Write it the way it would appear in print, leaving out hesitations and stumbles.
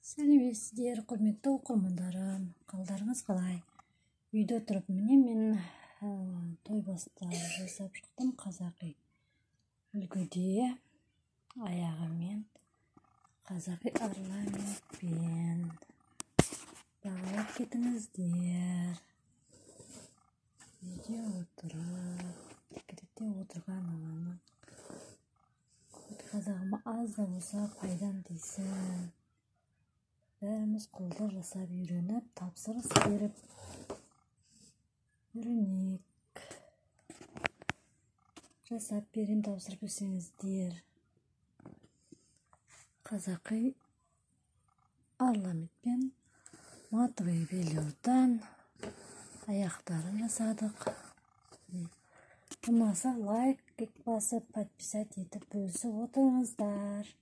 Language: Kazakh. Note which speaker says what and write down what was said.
Speaker 1: Сәлеметсіздер, құрметті оқырмандарым. Қалдарыңыз қалай? Үйде тұрып міне мен той бастары жасап шықтым. Қазақи үлгіде аяғымен қазақи орнаментпен бағалап кетіңіздер. Үйде отырып, декретте отырған ананың қазағыма аз да болса пайдам тисін. Бәріміз қолда жасап үйреніп, тапсырыс беріп үйренейік. Жасап берем, тапсырып берсеңіздер. Қазақи орнаментпен матовый велюрдан аяқтарын жасадық. Ұнаса лайк басып, подписать етіп бөлісіп отырыңыздар.